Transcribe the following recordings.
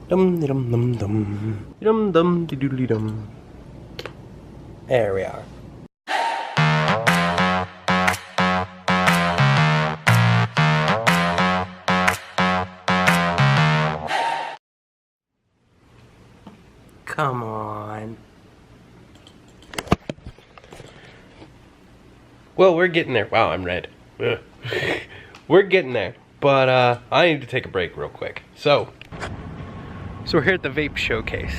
Dum dum dum dum. Dum dum doodly dum. There we are. Come on. Well, we're getting there. Wow, I'm red. Ugh. We're getting there. But I need to take a break real quick. So we're here at the vape showcase.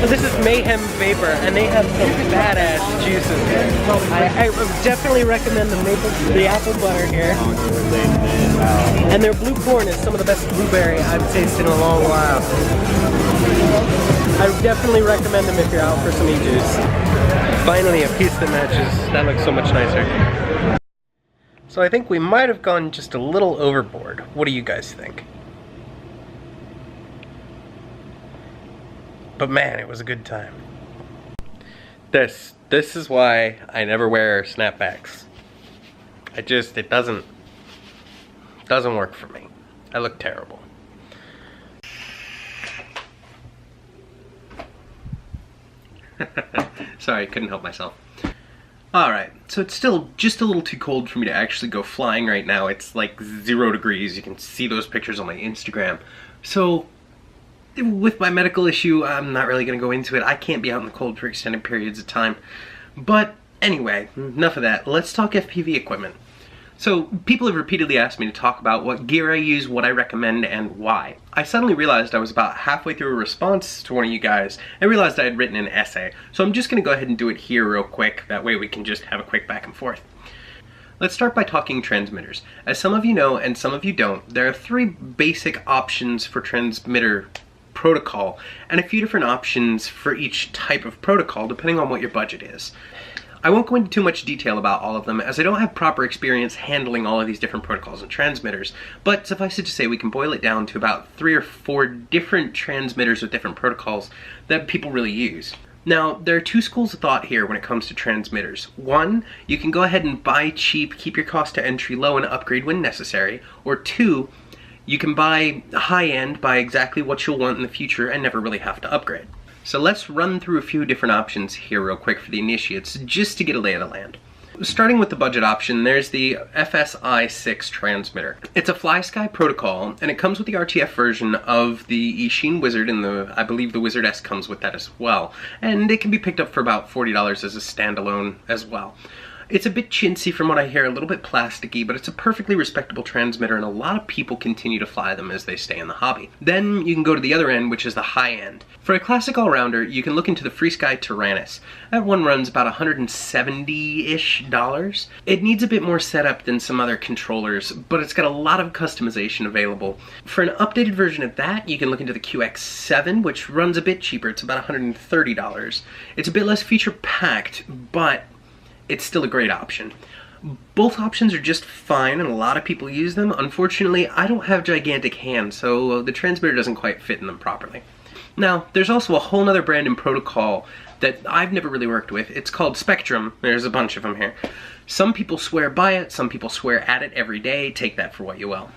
So this is Mayhem Vapor, and they have some badass juices here. I definitely recommend the apple butter here. And their blue corn is some of the best blueberry I've tasted in a long while. I definitely recommend them if you're out for some e-juice. Finally, a piece that matches. That looks so much nicer. So I think we might have gone just a little overboard. What do you guys think? But man, it was a good time. This is why I never wear snapbacks. It doesn't work for me. I look terrible. Sorry, couldn't help myself. Alright, so it's still just a little too cold for me to actually go flying right now. It's like 0 degrees. You can see those pictures on my Instagram. So with my medical issue, I'm not really going to go into it. I can't be out in the cold for extended periods of time. But anyway, enough of that. Let's talk FPV equipment. So people have repeatedly asked me to talk about what gear I use, what I recommend, and why. I suddenly realized I was about halfway through a response to one of you guys and realized I had written an essay. So I'm just going to go ahead and do it here real quick. That way we can just have a quick back and forth. Let's start by talking transmitters. As some of you know and some of you don't, there are 3 basic options for transmitter protocol and a few different options for each type of protocol depending on what your budget is. I won't go into too much detail about all of them as I don't have proper experience handling all of these different protocols and transmitters, but suffice it to say we can boil it down to about 3 or 4 different transmitters with different protocols that people really use. Now, there are 2 schools of thought here when it comes to transmitters. One, you can go ahead and buy cheap, keep your cost to entry low, and upgrade when necessary. Or 2, you can buy high-end, buy exactly what you'll want in the future, and never really have to upgrade. So let's run through a few different options here real quick for the initiates, just to get a lay of the land. Starting with the budget option, there's the FSI-6 transmitter. It's a FlySky protocol, and it comes with the RTF version of the Eachine Wizard, and I believe the Wizard S comes with that as well. And it can be picked up for about $40 as a standalone as well. It's a bit chintzy from what I hear, a little bit plasticky, but it's a perfectly respectable transmitter and a lot of people continue to fly them as they stay in the hobby. Then you can go to the other end, which is the high end. For a classic all-rounder, you can look into the FreeSky Tyrannus. That one runs about $170-ish. It needs a bit more setup than some other controllers, but it's got a lot of customization available. For an updated version of that, you can look into the QX7, which runs a bit cheaper. It's about $130. It's a bit less feature-packed, but it's still a great option. Both options are just fine and a lot of people use them. Unfortunately, I don't have gigantic hands, so the transmitter doesn't quite fit in them properly. Now, there's also a whole nother brand and protocol that I've never really worked with. It's called Spectrum. There's a bunch of them here. Some people swear by it, some people swear at it every day. Take that for what you will.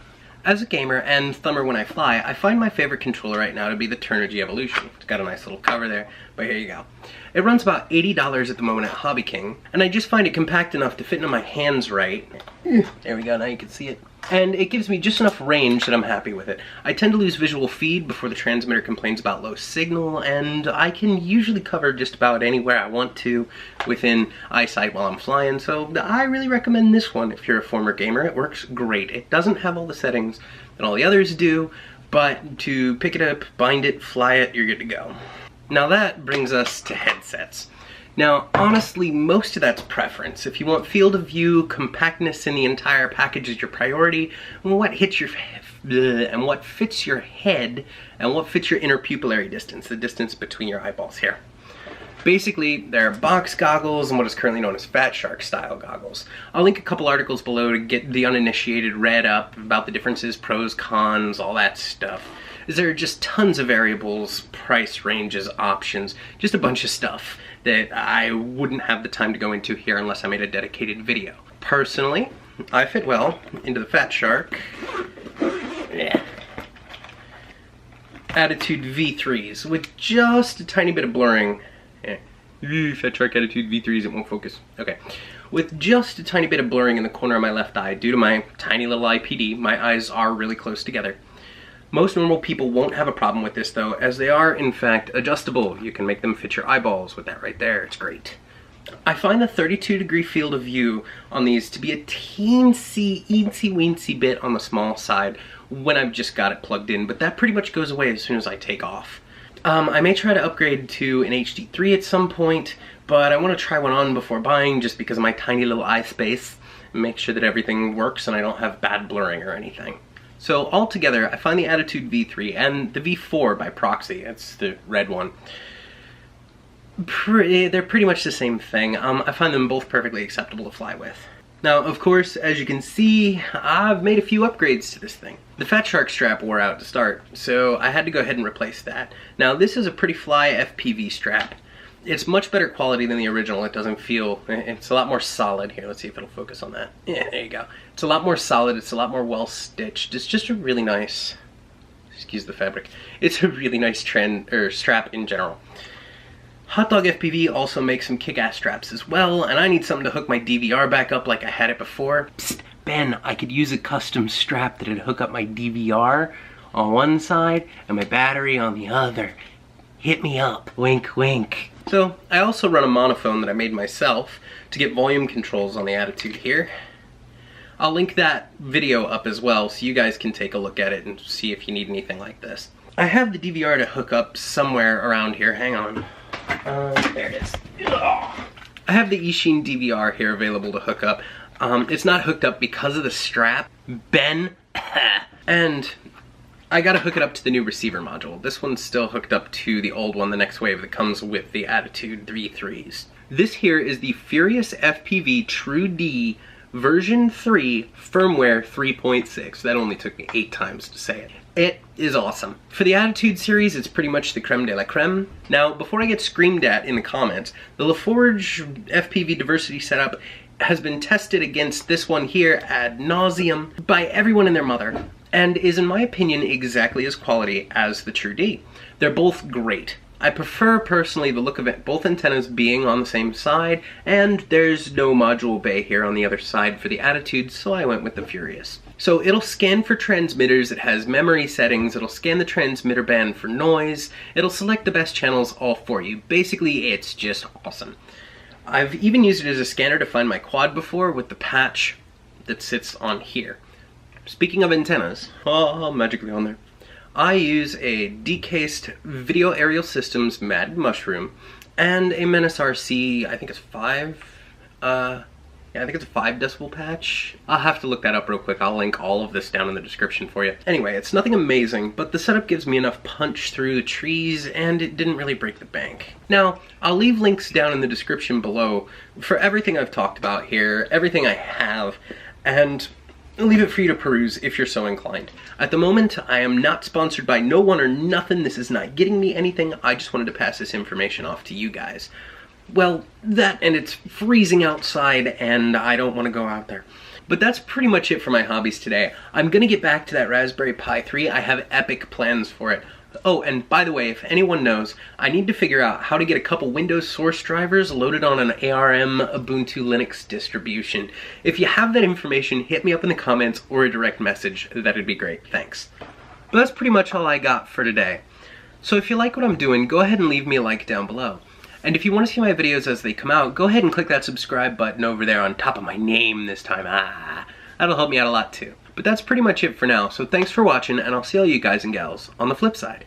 As a gamer and thumber when I fly, I find my favorite controller right now to be the Turnigy Evolution. It's got a nice little cover there, but here you go. It runs about $80 at the moment at Hobby King, and I just find it compact enough to fit into my hands right. There we go, now you can see it. And it gives me just enough range that I'm happy with it. I tend to lose visual feed before the transmitter complains about low signal, and I can usually cover just about anywhere I want to within eyesight while I'm flying, so I really recommend this one if you're a former gamer. It works great. It doesn't have all the settings that all the others do, but to pick it up, bind it, fly it, you're good to go. Now that brings us to headsets. Now, honestly, most of that's preference. If you want field of view, compactness in the entire package is your priority, what hits your and what fits your head, and what fits your inner pupillary distance, the distance between your eyeballs here. Basically, there are box goggles and what is currently known as Fat Shark style goggles. I'll link a couple articles below to get the uninitiated read up about the differences, pros, cons, all that stuff. There are just tons of variables, price ranges, options, just a bunch of stuff that I wouldn't have the time to go into here unless I made a dedicated video. Personally, I fit well into the Fat Shark Attitude V3s with just a tiny bit of blurring. Fat Shark Attitude V3s, it won't focus. Okay. With just a tiny bit of blurring in the corner of my left eye due to my tiny little IPD, my eyes are really close together. Most normal people won't have a problem with this though, as they are in fact adjustable. You can make them fit your eyeballs with that right there, it's great. I find the 32-degree field of view on these to be a teensy, weensy bit on the small side when I've just got it plugged in, but that pretty much goes away as soon as I take off. I may try to upgrade to an HD3 at some point, but I want to try one on before buying just because of my tiny little eye space, and make sure that everything works and I don't have bad blurring or anything. So altogether, I find the Attitude V3 and the V4 by proxy, it's the red one, they're pretty much the same thing. I find them both perfectly acceptable to fly with. Now, of course, as you can see, I've made a few upgrades to this thing. The Fat Shark strap wore out to start, so I had to go ahead and replace that. Now, this is a pretty fly FPV strap. It's much better quality than the original. It doesn't feel, it's a lot more solid. Here, let's see if it'll focus on that. Yeah, there you go. It's a lot more solid, it's a lot more well stitched. It's just a really nice, excuse the fabric, it's a really nice strap in general. Hot Dog FPV also makes some kick-ass straps as well, and I need something to hook my DVR back up like I had it before. Psst, Ben, I could use a custom strap that'd hook up my DVR on one side and my battery on the other. Hit me up, wink wink. So, I also run a monophone that I made myself to get volume controls on the Attitude here. I'll link that video up as well so you guys can take a look at it and see if you need anything like this. I have the DVR to hook up somewhere around here, hang on. There it is. Ugh. I have the eSheen DVR here available to hook up. It's not hooked up because of the strap, Ben, and I gotta hook it up to the new receiver module. This one's still hooked up to the old one, the next wave that comes with the Attitude V3s. This here is the Furious FPV True D version 3 firmware 3.6. That only took me 8 times to say it. It is awesome. For the Attitude series, it's pretty much the creme de la creme. Now, before I get screamed at in the comments, the LaForge FPV diversity setup has been tested against this one here ad nauseum by everyone and their mother, and is, in my opinion, exactly as quality as the True D. They're both great. I prefer, personally, the look of it, both antennas being on the same side, and there's no module bay here on the other side for the Attitude, so I went with the Furious. So it'll scan for transmitters, it has memory settings, it'll scan the transmitter band for noise, it'll select the best channels all for you. Basically, it's just awesome. I've even used it as a scanner to find my quad before with the patch that sits on here. Speaking of antennas, magically on there. I use a decased Video Aerial Systems Mad Mushroom and a Menace RC, I think it's 5, yeah, I think it's a 5 decibel patch. I'll have to look that up real quick. I'll link all of this down in the description for you. Anyway, it's nothing amazing, but the setup gives me enough punch through the trees and it didn't really break the bank. Now, I'll leave links down in the description below for everything I've talked about here, everything I have, and I'll leave it for you to peruse if you're so inclined. At the moment, I am not sponsored by no one or nothing. This is not getting me anything. I just wanted to pass this information off to you guys. Well, that and it's freezing outside and I don't want to go out there. But that's pretty much it for my hobbies today. I'm gonna get back to that Raspberry Pi 3. I have epic plans for it. Oh, and by the way, if anyone knows, I need to figure out how to get a couple Windows source drivers loaded on an ARM Ubuntu Linux distribution. If you have that information, hit me up in the comments or a direct message. That'd be great, thanks. But that's pretty much all I got for today. So if you like what I'm doing, go ahead and leave me a like down below. And if you want to see my videos as they come out, go ahead and click that subscribe button over there on top of my name this time. That'll help me out a lot too. But that's pretty much it for now, so thanks for watching, and I'll see all you guys and gals on the flip side.